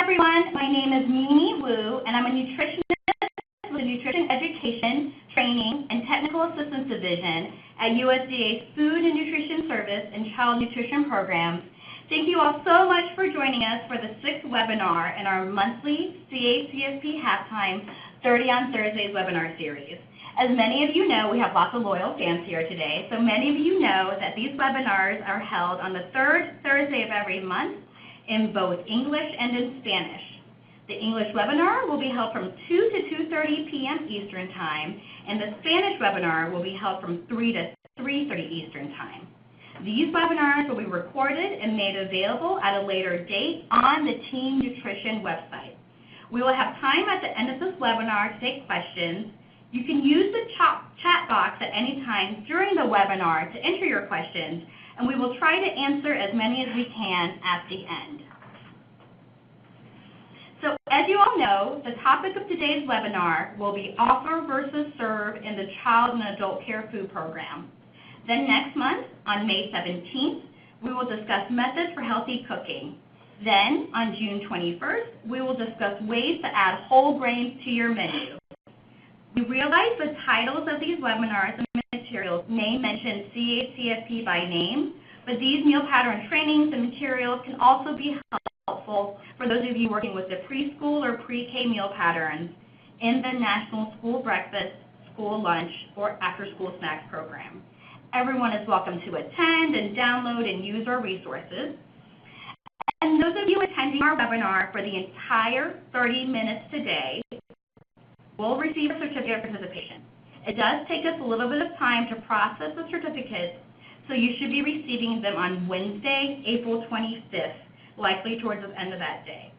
everyone, my name is Mimi Wu, and I'm a nutritionist with the Nutrition Education, Training, and Technical Assistance Division at USDA's Food and Nutrition Service and Child Nutrition Programs. Thank you all so much for joining us for the 6th webinar in our monthly CACFP Halftime 30 on Thursdays webinar series. As many of you know, we have lots of loyal fans here today, so many of you know that these webinars are held on the 3rd Thursday of every month in both English and in Spanish. The English webinar will be held from 2 to 2:30 p.m. Eastern Time, and the Spanish webinar will be held from 3 to 3:30 Eastern Time. These webinars will be recorded and made available at a later date on the Team Nutrition website. We will have time at the end of this webinar to take questions. You can use the chat box at any time during the webinar to enter your questions, and we will try to answer as many as we can at the end. So as you all know, the topic of today's webinar will be offer versus serve in the child and adult care food program. Then next month, on May 17th, we will discuss methods for healthy cooking. Then on June 21st, we will discuss ways to add whole grains to your menu. We realize the titles of these webinars and materials may mention CACFP by name, but these meal pattern trainings and materials can also be helpful for those of you working with the preschool or pre-K meal patterns in the National School Breakfast, School Lunch, or After School Snacks program. Everyone is welcome to attend and download and use our resources. And those of you attending our webinar for the entire 30 minutes today will receive a certificate of participation. It does take us a little bit of time to process the certificates, so you should be receiving them on Wednesday, April 25th, likely towards the end of that day.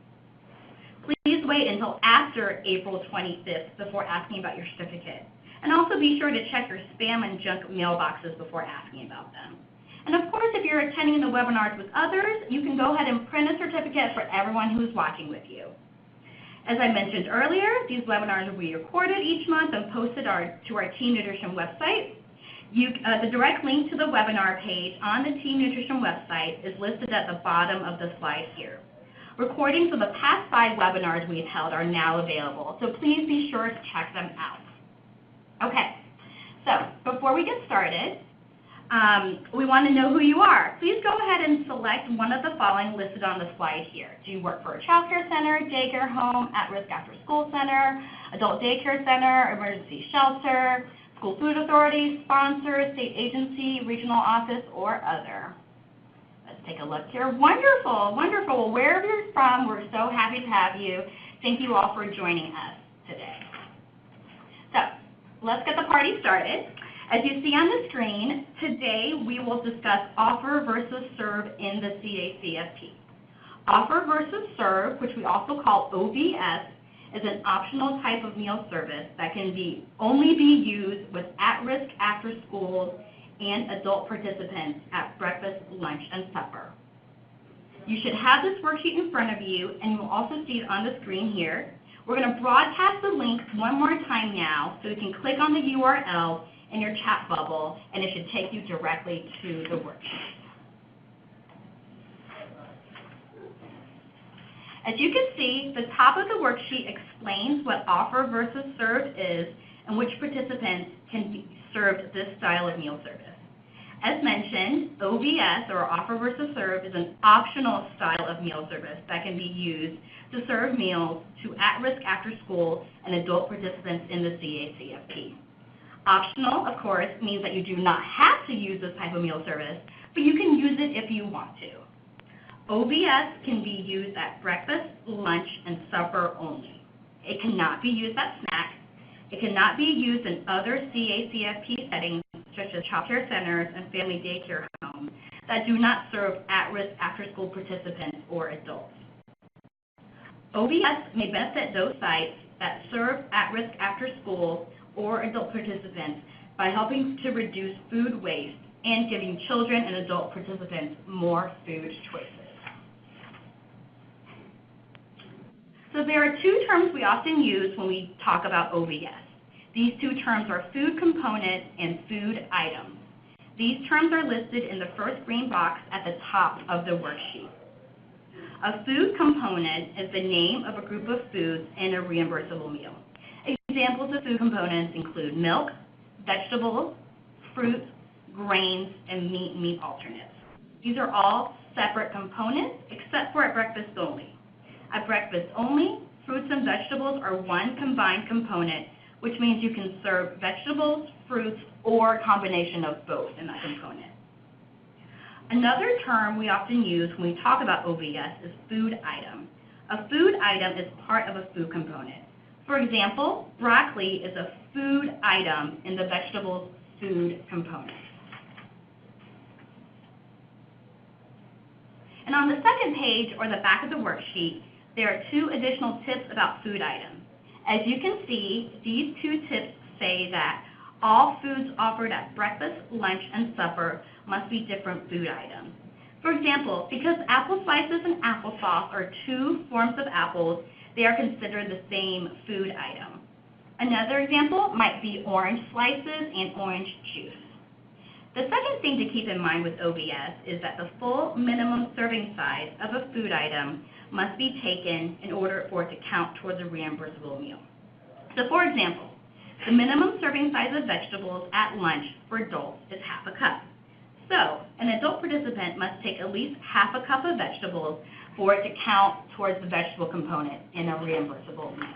Please wait until after April 25th before asking about your certificate. And also be sure to check your spam and junk mailboxes before asking about them. And of course, if you're attending the webinars with others, you can go ahead and print a certificate for everyone who's watching with you. As I mentioned earlier, these webinars will be recorded each month and posted to our Team Nutrition website. The direct link to the webinar page on the Team Nutrition website is listed at the bottom of the slide here. Recordings of the past 5 webinars we've held are now available, so please be sure to check them out. Okay, so before we get started, we want to know who you are. Please go ahead and select one of the following listed on the slide here. Do you work for a child care center, daycare home, at-risk after-school center, adult daycare center, emergency shelter, school food authority, sponsor, state agency, regional office, or other? Let's take a look here. Wonderful, wonderful. Well, wherever you're from, we're so happy to have you. Thank you all for joining us today. So let's get the party started. As you see on the screen, today we will discuss offer versus serve in the CACFP. Offer versus serve, which we also call OVS, is an optional type of meal service that can only be used with at-risk after-school and adult participants at breakfast, lunch, and supper. You should have this worksheet in front of you, and you will also see it on the screen here. We're going to broadcast the link one more time now, so you can click on the URL in your chat bubble, and it should take you directly to the worksheet. As you can see, the top of the worksheet explains what offer versus serve is and which participants can be served this style of meal service. As mentioned, OVS, or offer versus serve, is an optional style of meal service that can be used to serve meals to at-risk after-school and adult participants in the CACFP. Optional, of course, means that you do not have to use this type of meal service, but you can use it if you want to. OVS can be used at breakfast, lunch, and supper only. It cannot be used at snack. It cannot be used in other CACFP settings, such as child care centers and family daycare homes, that do not serve at-risk after-school participants or adults. OVS may benefit those sites that serve at-risk after-school or adult participants by helping to reduce food waste and giving children and adult participants more food choices. So there are 2 terms we often use when we talk about OVS. These 2 terms are food component and food item. These terms are listed in the first green box at the top of the worksheet. A food component is the name of a group of foods in a reimbursable meal. Examples of food components include milk, vegetables, fruits, grains, and meat alternates. These are all separate components except for at breakfast only. At breakfast only, fruits and vegetables are one combined component, which means you can serve vegetables, fruits, or a combination of both in that component. Another term we often use when we talk about OVS is food item. A food item is part of a food component. For example, broccoli is a food item in the vegetables food component. And on the second page, or the back of the worksheet, there are 2 additional tips about food items. As you can see, these 2 tips say that all foods offered at breakfast, lunch, and supper must be different food items. For example, because apple slices and applesauce are 2 forms of apples, they are considered the same food item. Another example might be orange slices and orange juice. The second thing to keep in mind with OVS is that the full minimum serving size of a food item must be taken in order for it to count towards a reimbursable meal. So for example, the minimum serving size of vegetables at lunch for adults is half a cup. So an adult participant must take at least half a cup of vegetables for it to count towards the vegetable component in a reimbursable meal.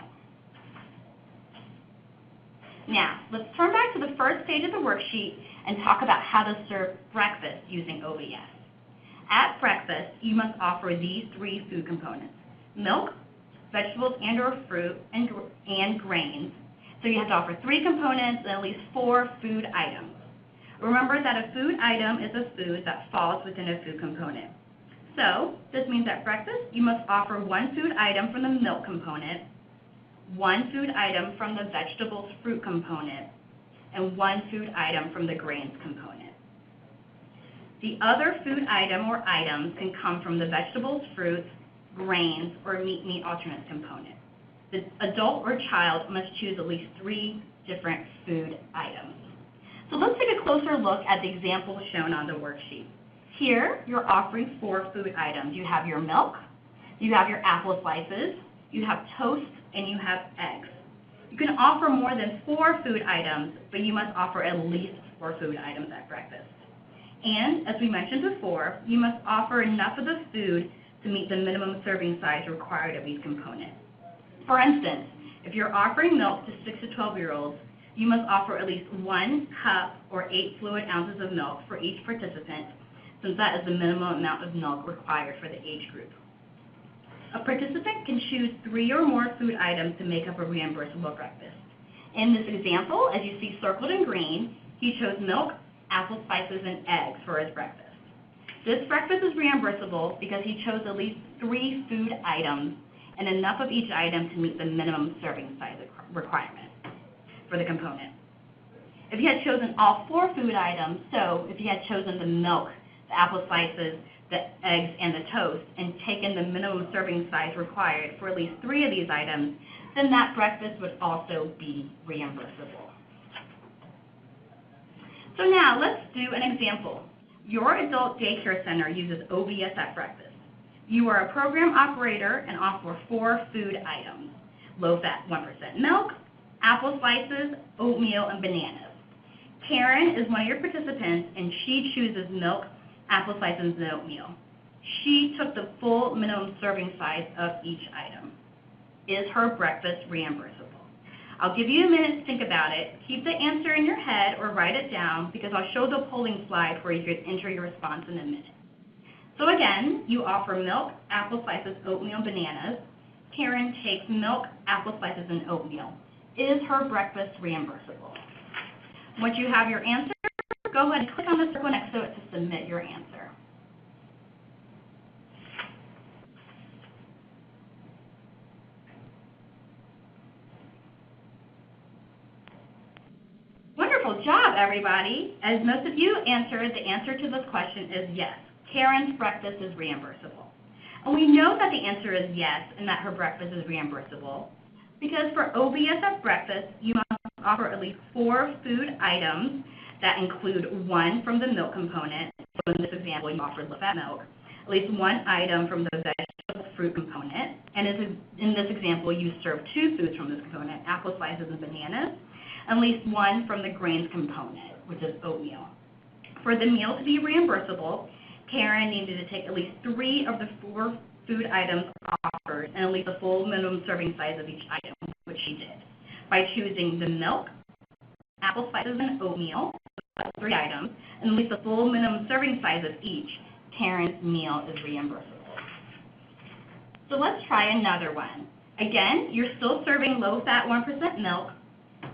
Now, let's turn back to the first page of the worksheet and talk about how to serve breakfast using OVS. At breakfast, you must offer these 3 food components: milk, vegetables and/or fruit, and grains. So you have to offer 3 components and at least 4 food items. Remember that a food item is a food that falls within a food component. So this means at breakfast, you must offer 1 food item from the milk component, 1 food item from the vegetables fruit component, and 1 food item from the grains component. The other food item or items can come from the vegetables, fruits, grains, or meat alternates component. The adult or child must choose at least 3 different food items. So let's take a closer look at the examples shown on the worksheet. Here, you're offering 4 food items. You have your milk, you have your apple slices, you have toast, and you have eggs. You can offer more than 4 food items, but you must offer at least 4 food items at breakfast. And as we mentioned before, you must offer enough of the food to meet the minimum serving size required of each component. For instance, if you're offering milk to 6 to 12-year-olds, you must offer at least 1 cup or 8 fluid ounces of milk for each participant, since that is the minimum amount of milk required for the age group. A participant can choose 3 or more food items to make up a reimbursable breakfast. In this example, as you see circled in green, he chose milk, apple slices, and eggs for his breakfast. This breakfast is reimbursable because he chose at least 3 food items and enough of each item to meet the minimum serving size requirement for the component. If he had chosen all 4 food items, so if he had chosen the milk, the apple slices, the eggs, and the toast, and taken the minimum serving size required for at least 3 of these items, then that breakfast would also be reimbursable. So now let's do an example. Your adult daycare center uses OVS at breakfast. You are a program operator and offer 4 food items: low-fat 1% milk, apple slices, oatmeal, and bananas. Karen is one of your participants, and she chooses milk, apple slices, and oatmeal. She took the full minimum serving size of each item. Is her breakfast reimbursable? I'll give you a minute to think about it. Keep the answer in your head or write it down, because I'll show the polling slide where you can enter your response in a minute. So again, you offer milk, apple slices, oatmeal, and bananas. Karen takes milk, apple slices, and oatmeal. Is her breakfast reimbursable? Once you have your answer, go ahead and click on the circle next to it to submit your answer. Wonderful job, everybody. As most of you answered, the answer to this question is yes. Karen's breakfast is reimbursable. And we know that the answer is yes and that her breakfast is reimbursable because for OVS at breakfast, you must offer at least 4 food items that include 1 from the milk component. So in this example, you offered low-fat milk, at least one item from the vegetable fruit component. And in this example, you serve 2 foods from this component, apple slices and bananas, at least one from the grains component, which is oatmeal. For the meal to be reimbursable, Karen needed to take at least 3 of the 4 food items offered and at least the full minimum serving size of each item, which she did, by choosing the milk, apple slices, and oatmeal, that's 3 items, and at least the full minimum serving size of each. Karen's meal is reimbursable. So let's try another one. Again, you're still serving low-fat 1% milk,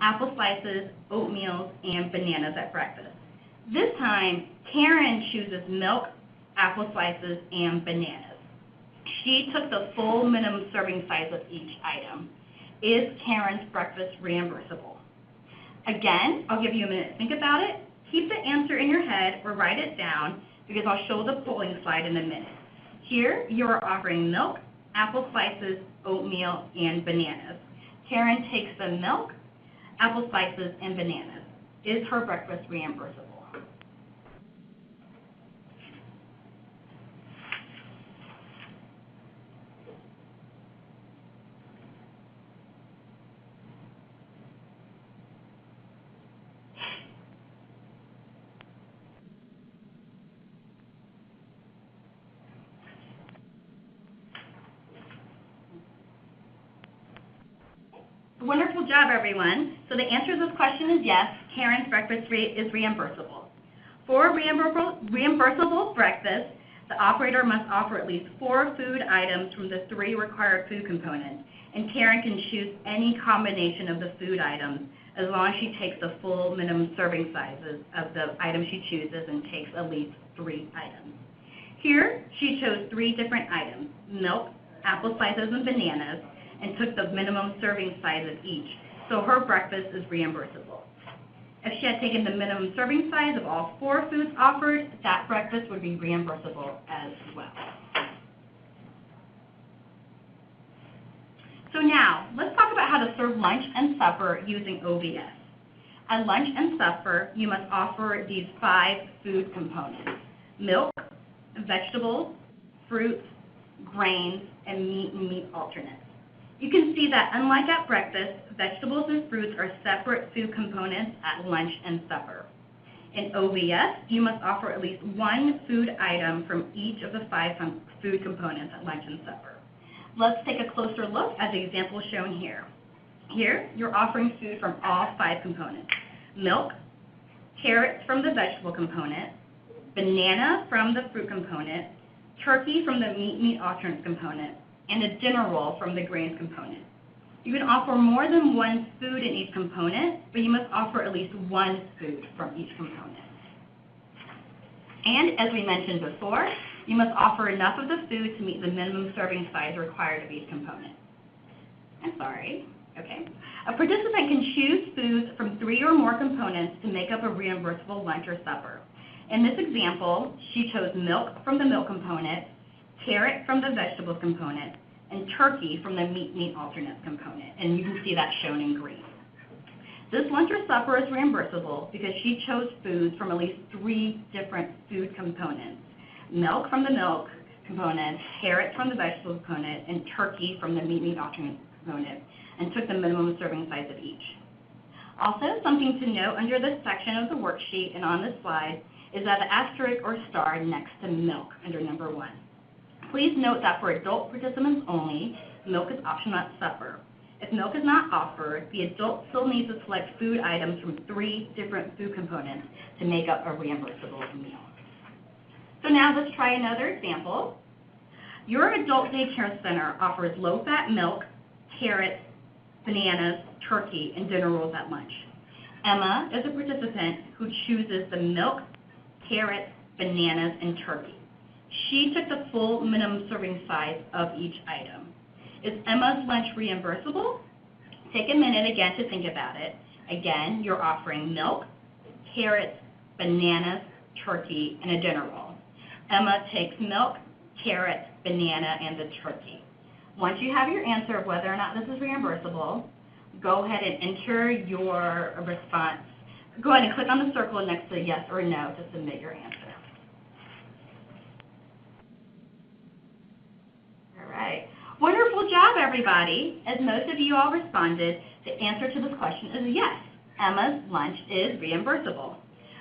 apple slices, oatmeal, and bananas at breakfast. This time, Karen chooses milk, apple slices, and bananas. She took the full minimum serving size of each item. Is Karen's breakfast reimbursable? Again, I'll give you a minute to think about it. Keep the answer in your head or write it down because I'll show the polling slide in a minute. Here, you are offering milk, apple slices, oatmeal, and bananas. Karen takes the milk, apple slices, and bananas. Is her breakfast reimbursable? Wonderful job, everyone. So the answer to this question is yes, Karen's breakfast rate is reimbursable. For reimbursable breakfast, the operator must offer at least 4 food items from the 3 required food components, and Karen can choose any combination of the food items as long as she takes the full minimum serving sizes of the items she chooses and takes at least 3 items. Here, she chose 3 different items, milk, apple slices, and bananas, and took the minimum serving size of each, so her breakfast is reimbursable. If she had taken the minimum serving size of all 4 foods offered, that breakfast would be reimbursable as well. So now, let's talk about how to serve lunch and supper using OVS. At lunch and supper, you must offer these 5 food components: milk, vegetables, fruits, grains, and meat alternates. You can see that unlike at breakfast, vegetables and fruits are separate food components at lunch and supper. In OVS, you must offer at least 1 food item from each of the 5 food components at lunch and supper. Let's take a closer look at the example shown here. Here, you're offering food from all 5 components: milk, carrots from the vegetable component, banana from the fruit component, turkey from the meat alternate component, and a dinner roll from the grains component. You can offer more than 1 food in each component, but you must offer at least 1 food from each component. And as we mentioned before, you must offer enough of the food to meet the minimum serving size required of each component. Okay. A participant can choose foods from 3 or more components to make up a reimbursable lunch or supper. In this example, she chose milk from the milk component, carrot from the vegetables component, and turkey from the meat alternate component, and you can see that shown in green. This lunch or supper is reimbursable because she chose foods from at least 3 different food components: milk from the milk component, carrots from the vegetable component, and turkey from the meat alternate component, and took the minimum serving size of each. Also, something to note under this section of the worksheet and on this slide is that the asterisk or star next to milk under number 1. Please note that for adult participants only, milk is optional at supper. If milk is not offered, the adult still needs to select food items from 3 different food components to make up a reimbursable meal. So now let's try another example. Your adult daycare center offers low-fat milk, carrots, bananas, turkey, and dinner rolls at lunch. Emma is a participant who chooses the milk, carrots, bananas, and turkey. She took the full minimum serving size of each item. Is Emma's lunch reimbursable? Take a minute again to think about it. Again, you're offering milk, carrots, bananas, turkey, and a dinner roll. Emma takes milk, carrots, banana, and the turkey. Once you have your answer of whether or not this is reimbursable, go ahead and enter your response. Go ahead and click on the circle next to yes or no to submit your answer. job, everybody. As most of you all responded, the answer to this question is yes. Emma's lunch is reimbursable.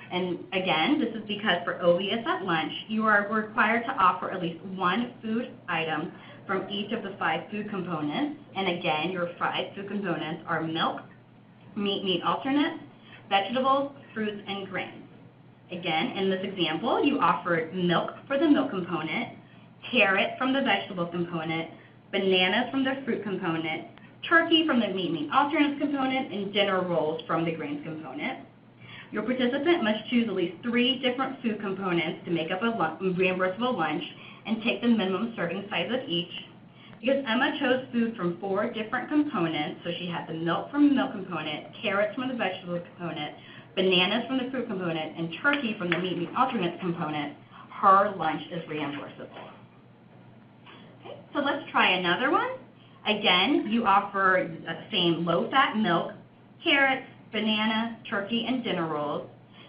And again, this is because for OVS at lunch, you are required to offer at least one food item from each of the 5 food components. And again, your 5 food components are milk, meat alternates, vegetables, fruits, and grains. Again, in this example, you offered milk for the milk component, carrot from the vegetable component, bananas from the fruit component, turkey from the meat alternates component, and dinner rolls from the grains component. Your participant must choose at least 3 different food components to make up a reimbursable lunch and take the minimum serving size of each. Because Emma chose food from 4 different components, so she had the milk from the milk component, carrots from the vegetable component, bananas from the fruit component, and turkey from the meat alternates component, her lunch is reimbursable. Okay, so let's try another one. Again, you offer the same low-fat milk, carrots, banana, turkey, and dinner rolls.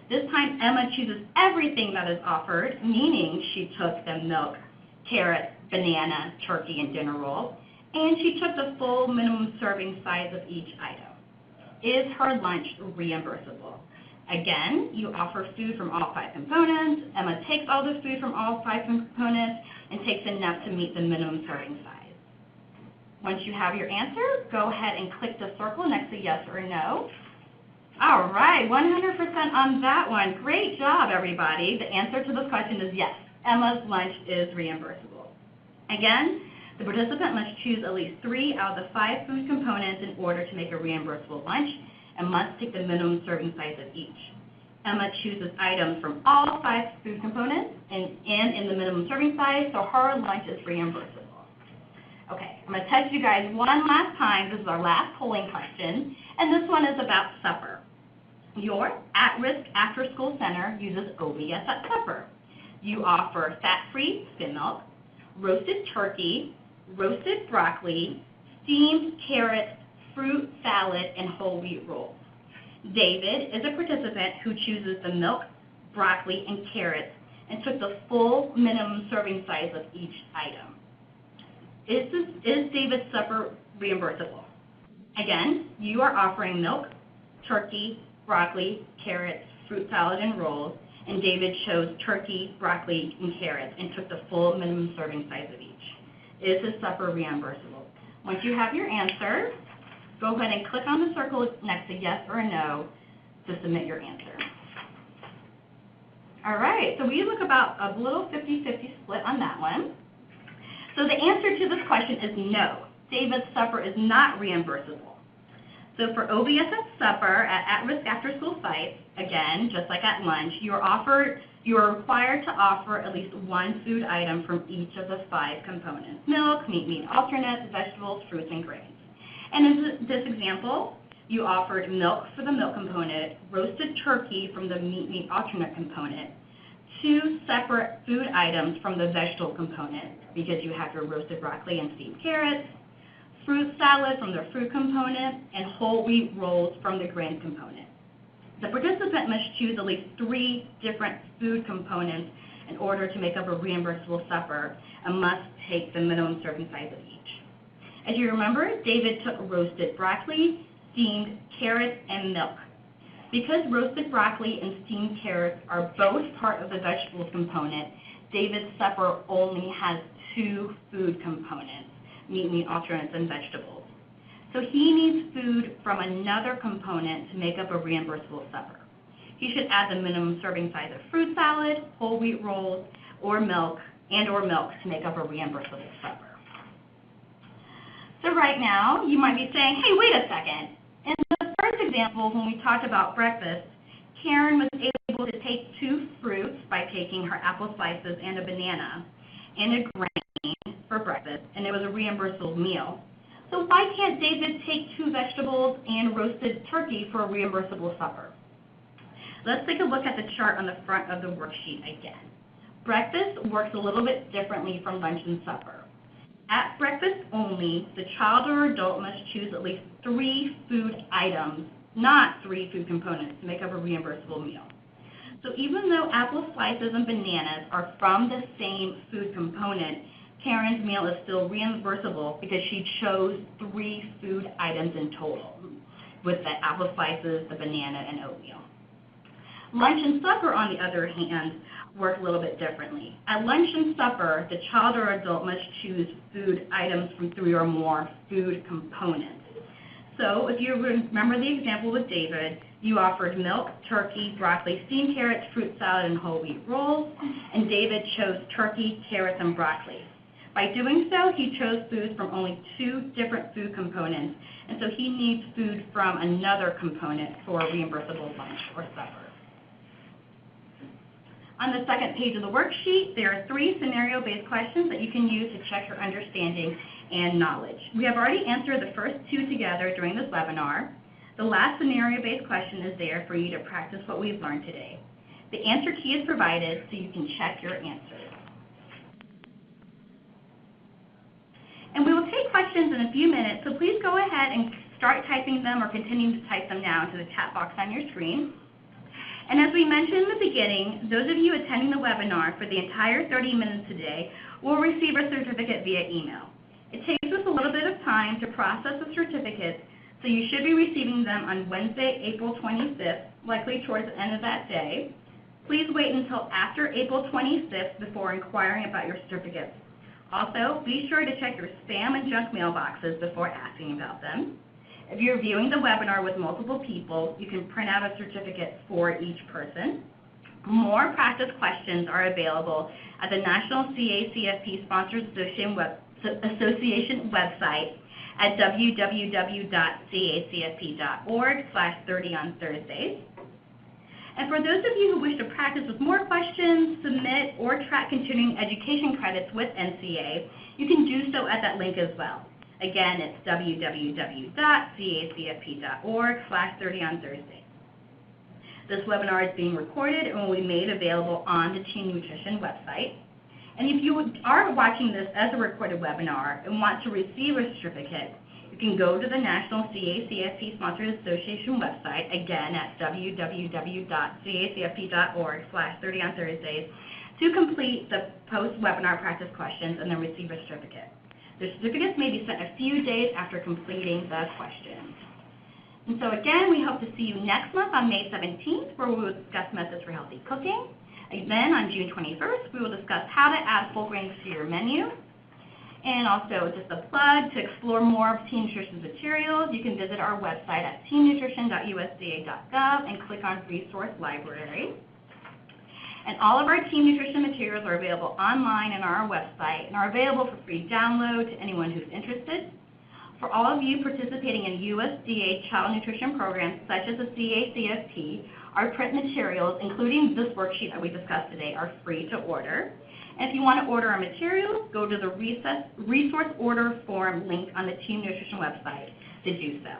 This time, Emma chooses everything that is offered, meaning she took the milk, carrots, banana, turkey, and dinner roll, and she took the full minimum serving size of each item. Is her lunch reimbursable? Again, you offer food from all 5 components. Emma takes all the food from all 5 components and takes enough to meet the minimum serving size. Once you have your answer, go ahead and click the circle next to yes or no. All right, 100% on that one. Great job, everybody. The answer to this question is yes. Emma's lunch is reimbursable. Again, the participant must choose at least 3 out of the 5 food components in order to make a reimbursable lunch and must take the minimum serving size of each. Emma chooses items from all 5 food components and in the minimum serving size, so her lunch is reimbursable. Okay, I'm going to test you guys one last time. This is our last polling question, and this one is about supper. Your at-risk after-school center uses OVS at supper. You offer fat-free skim milk, roasted turkey, roasted broccoli, steamed carrots, fruit salad, and whole wheat rolls. David is a participant who chooses the milk, broccoli, and carrots and took the full minimum serving size of each item. Is David's supper reimbursable? Again, you are offering milk, turkey, broccoli, carrots, fruit salad, and rolls, and David chose turkey, broccoli, and carrots and took the full minimum serving size of each. Is his supper reimbursable? Once you have your answer, go ahead and click on the circle next to yes or no to submit your answer. All right, so we look about a little 50-50 split on that one. So the answer to this question is no. David's supper is not reimbursable. So for OVS at supper at risk after-school sites, again, just like at lunch, you are required to offer at least 1 food item from each of the 5 components: milk, meat alternates, vegetables, fruits, and grains. And in this example, you offered milk for the milk component, roasted turkey from the meat alternate component, 2 separate food items from the vegetable component, because you have your roasted broccoli and steamed carrots, fruit salad from the fruit component, and whole wheat rolls from the grain component. The participant must choose at least 3 different food components in order to make up a reimbursable supper and must take the minimum serving size of each. As you remember, David took roasted broccoli, steamed carrots, and milk. Because roasted broccoli and steamed carrots are both part of the vegetables component, David's supper only has 2 food components: meat alternates, and vegetables. So he needs food from another component to make up a reimbursable supper. He should add the minimum serving size of fruit salad, whole wheat rolls, or milk to make up a reimbursable supper. So right now, you might be saying, hey, wait a second. In the first example, when we talked about breakfast, Karen was able to take 2 fruits by taking her apple slices and a banana and a grain for breakfast, and it was a reimbursable meal. So why can't David take 2 vegetables and roasted turkey for a reimbursable supper? Let's take a look at the chart on the front of the worksheet again. Breakfast works a little bit differently from lunch and supper. At breakfast only, the child or adult must choose at least 3 food items, not 3 food components, to make up a reimbursable meal. So even though apple slices and bananas are from the same food component, Karen's meal is still reimbursable because she chose 3 food items in total, with the apple slices, the banana, and oatmeal. Lunch and supper, on the other hand, work a little bit differently. At lunch and supper, the child or adult must choose food items from 3 or more food components. So if you remember the example with David, you offered milk, turkey, broccoli, steamed carrots, fruit salad, and whole wheat rolls, and David chose turkey, carrots, and broccoli. By doing so, he chose foods from only 2 different food components, and so he needs food from another component for a reimbursable lunch or supper. On the second page of the worksheet, there are 3 scenario-based questions that you can use to check your understanding and knowledge. We have already answered the first 2 together during this webinar. The last scenario-based question is there for you to practice what we've learned today. The answer key is provided so you can check your answers. And we will take questions in a few minutes, so please go ahead and start typing them or continue to type them now into the chat box on your screen. And as we mentioned in the beginning, those of you attending the webinar for the entire 30 minutes today will receive a certificate via email. It takes us a little bit of time to process the certificates, so you should be receiving them on Wednesday, April 25th, likely towards the end of that day. Please wait until after April 25th before inquiring about your certificates. Also, be sure to check your spam and junk mailboxes before asking about them. If you're viewing the webinar with multiple people, you can print out a certificate for each person. More practice questions are available at the National CACFP Sponsors Association website at www.cacfp.org/30onthursdays. And for those of you who wish to practice with more questions, submit, or track continuing education credits with NCA, you can do so at that link as well. Again, it's www.cacfp.org/30onthursdays. This webinar is being recorded and will be made available on the Teen Nutrition website. And if you are watching this as a recorded webinar and want to receive a certificate, you can go to the National CACFP Sponsors Association website, again at www.cacfp.org/30onthursdays, to complete the post-webinar practice questions and then receive a certificate. The certificates may be sent a few days after completing the questions. And so again, we hope to see you next month on May 17th, where we will discuss methods for healthy cooking. And then on June 21st, we will discuss how to add whole grains to your menu. And also, just a plug, to explore more of Teen Nutrition's materials, you can visit our website at teennutrition.usda.gov and click on Resource Library. And all of our Teen Nutrition materials are available online on our website and are available for free download to anyone who's interested. For all of you participating in USDA child nutrition programs such as the CACFP, our print materials, including this worksheet that we discussed today, are free to order. And if you want to order our materials, go to the resource order form link on the Teen Nutrition website to do so.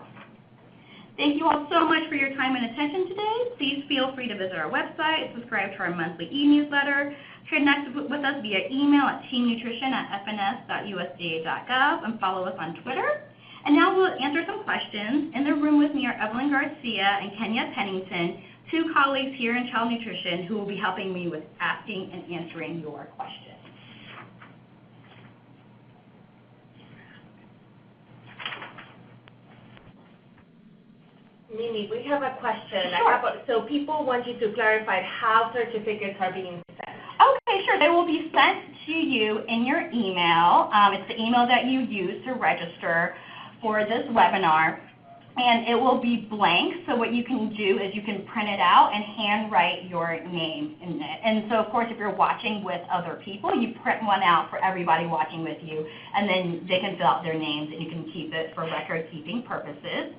Thank you all so much for your time and attention today. Please feel free to visit our website, subscribe to our monthly e-newsletter, connect with us via email at teennutrition@fns.usda.gov, and follow us on Twitter. And now we'll answer some questions. In the room with me are Evelyn Garcia and Kenya Pennington, 2 colleagues here in Child Nutrition who will be helping me with asking and answering your questions. Mimi, we have a question. Sure. So people want you to clarify how certificates are being sent. Okay, sure. They will be sent to you in your email. It's the email that you use to register for this webinar. And it will be blank, so what you can do is you can print it out and handwrite your name in it. And so, of course, if you're watching with other people, you print one out for everybody watching with you, and then they can fill out their names, and you can keep it for record-keeping purposes.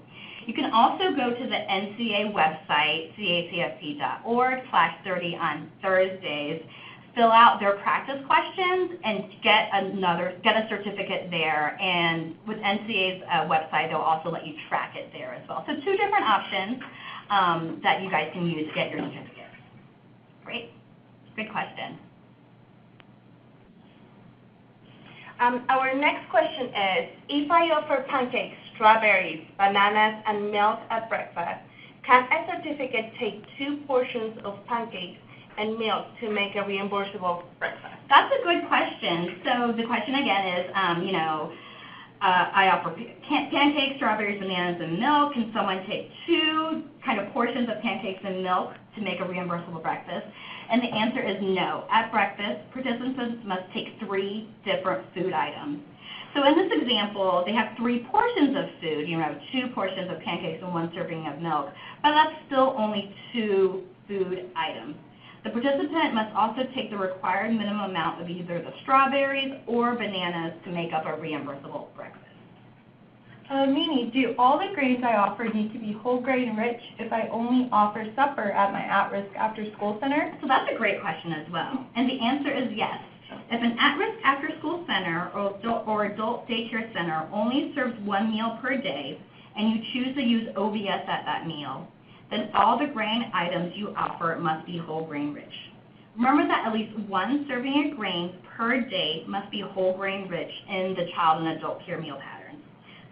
You can also go to the NCA website, cacfp.org/30onthursdays, fill out their practice questions, and get a certificate there. And with NCA's website, they'll also let you track it there as well. So 2 different options that you guys can use to get your certificate. Great. Good question. Our next question is, if I offer pancakes, strawberries, bananas, and milk at breakfast, can a certificate take 2 portions of pancakes and milk to make a reimbursable breakfast? That's a good question. So the question again is, I offer pancakes, strawberries, bananas, and milk. Can someone take 2 kind of portions of pancakes and milk to make a reimbursable breakfast? And the answer is no. At breakfast, participants must take 3 different food items. So in this example, they have 3 portions of food. 2 portions of pancakes and 1 serving of milk, but that's still only 2 food items. The participant must also take the required minimum amount of either the strawberries or bananas to make up a reimbursable breakfast. Mimi, do all the grains I offer need to be whole grain rich if I only offer supper at my at-risk after-school center? So that's a great question as well. And the answer is yes. If an at-risk after-school center or adult daycare center only serves 1 meal per day and you choose to use OVS at that meal, then all the grain items you offer must be whole grain rich. Remember that at least 1 serving of grains per day must be whole grain rich in the child and adult care meal patterns.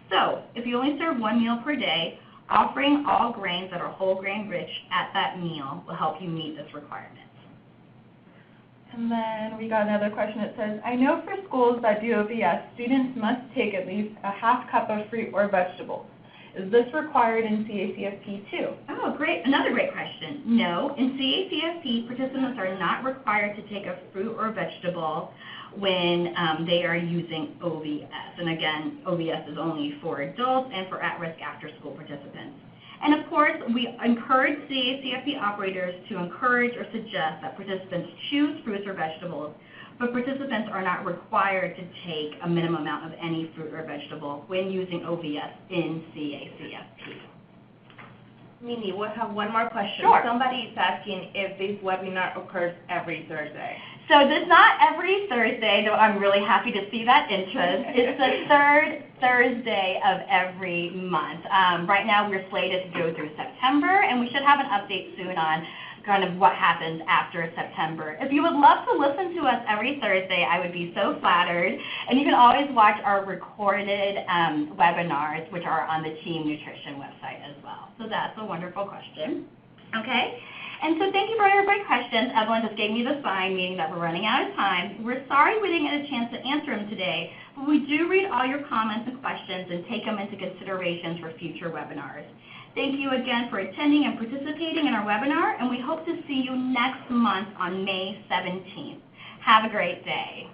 So if you only serve 1 meal per day, offering all grains that are whole grain rich at that meal will help you meet this requirement. And then we got another question. It says, I know for schools that do OVS, students must take at least a half cup of fruit or vegetables. Is this required in CACFP too? Oh, great. Another great question. No, in CACFP, participants are not required to take a fruit or vegetable when they are using OVS. And again, OVS is only for adults and for at-risk after-school participants. And of course, we encourage CACFP operators to encourage or suggest that participants choose fruits or vegetables, but participants are not required to take a minimum amount of any fruit or vegetable when using OVS in CACFP. Mimi, we have one more question. Sure. Somebody is asking if this webinar occurs every Thursday. So this is not every Thursday, though I'm really happy to see that interest. It's the 3rd Thursday of every month. Right now we're slated to go through September, and we should have an update soon on kind of what happens after September. If you would love to listen to us every Thursday, I would be so flattered. And you can always watch our recorded webinars, which are on the Team Nutrition website as well. So that's a wonderful question. Okay? And so thank you for your great questions. Evelyn just gave me the sign, meaning that we're running out of time. We're sorry we didn't get a chance to answer them today, but we do read all your comments and questions and take them into considerations for future webinars. Thank you again for attending and participating in our webinar, and we hope to see you next month on May 17th. Have a great day.